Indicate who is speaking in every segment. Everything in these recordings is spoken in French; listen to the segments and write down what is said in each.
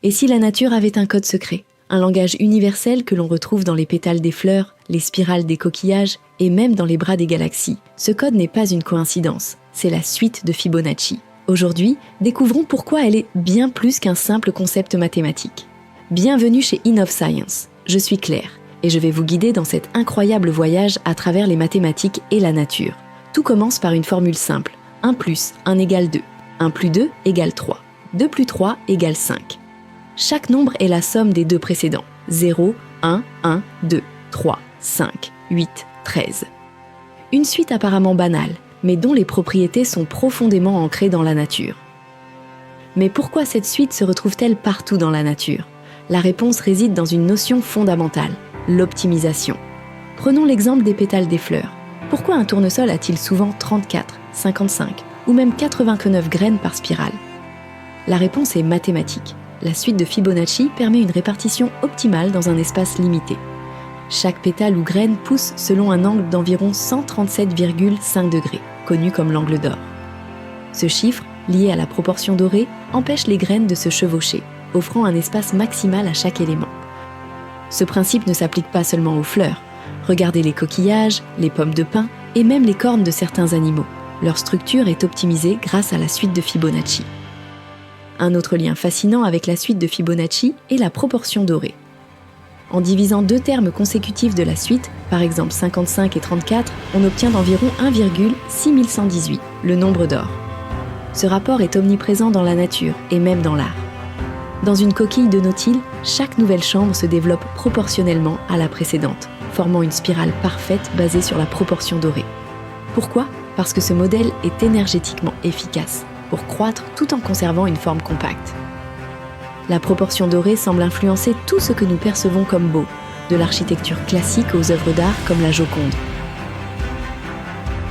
Speaker 1: Et si la nature avait un code secret? Un langage universel que l'on retrouve dans les pétales des fleurs, les spirales des coquillages et même dans les bras des galaxies. Ce code n'est pas une coïncidence, c'est la suite de Fibonacci. Aujourd'hui, découvrons pourquoi elle est bien plus qu'un simple concept mathématique. Bienvenue chez InnovScience, je suis Claire et je vais vous guider dans cet incroyable voyage à travers les mathématiques et la nature. Tout commence par une formule simple, 1 plus 1 égale 2, 1 plus 2 égale 3, 2 plus 3 égale 5. Chaque nombre est la somme des deux précédents, 0, 1, 1, 2, 3, 5, 8, 13. Une suite apparemment banale, mais dont les propriétés sont profondément ancrées dans la nature. Mais pourquoi cette suite se retrouve-t-elle partout dans la nature? La réponse réside dans une notion fondamentale, l'optimisation. Prenons l'exemple des pétales des fleurs. Pourquoi un tournesol a-t-il souvent 34, 55 ou même 89 graines par spirale? La réponse est mathématique. La suite de Fibonacci permet une répartition optimale dans un espace limité. Chaque pétale ou graine pousse selon un angle d'environ 137,5 degrés, connu comme l'angle d'or. Ce chiffre, lié à la proportion dorée, empêche les graines de se chevaucher, offrant un espace maximal à chaque élément. Ce principe ne s'applique pas seulement aux fleurs. Regardez les coquillages, les pommes de pin et même les cornes de certains animaux. Leur structure est optimisée grâce à la suite de Fibonacci. Un autre lien fascinant avec la suite de Fibonacci est la proportion dorée. En divisant deux termes consécutifs de la suite, par exemple 55 et 34, on obtient d'environ 1,6118, le nombre d'or. Ce rapport est omniprésent dans la nature et même dans l'art. Dans une coquille de nautile, chaque nouvelle chambre se développe proportionnellement à la précédente, formant une spirale parfaite basée sur la proportion dorée. Pourquoi? Parce que ce modèle est énergétiquement efficace, pour croître tout en conservant une forme compacte. La proportion dorée semble influencer tout ce que nous percevons comme beau, de l'architecture classique aux œuvres d'art comme la Joconde.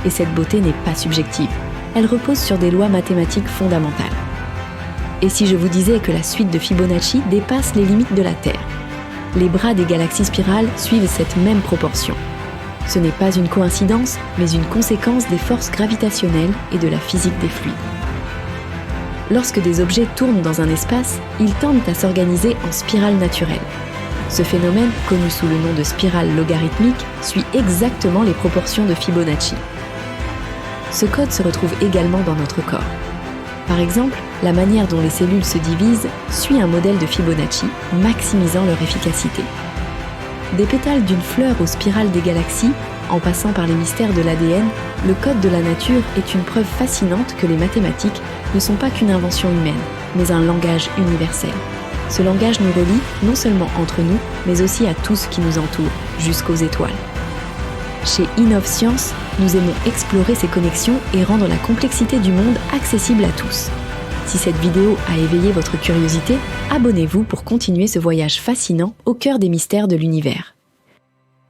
Speaker 1: Et cette beauté n'est pas subjective, elle repose sur des lois mathématiques fondamentales. Et si je vous disais que la suite de Fibonacci dépasse les limites de la Terre? Les bras des galaxies spirales suivent cette même proportion. Ce n'est pas une coïncidence, mais une conséquence des forces gravitationnelles et de la physique des fluides. Lorsque des objets tournent dans un espace, ils tendent à s'organiser en spirale naturelle. Ce phénomène, connu sous le nom de spirale logarithmique, suit exactement les proportions de Fibonacci. Ce code se retrouve également dans notre corps. Par exemple, la manière dont les cellules se divisent suit un modèle de Fibonacci, maximisant leur efficacité. Des pétales d'une fleur aux spirales des galaxies, en passant par les mystères de l'ADN, le code de la nature est une preuve fascinante que les mathématiques ne sont pas qu'une invention humaine, mais un langage universel. Ce langage nous relie non seulement entre nous, mais aussi à tout ce qui nous entoure, jusqu'aux étoiles. Chez InnovScience, nous aimons explorer ces connexions et rendre la complexité du monde accessible à tous. Si cette vidéo a éveillé votre curiosité, abonnez-vous pour continuer ce voyage fascinant au cœur des mystères de l'univers.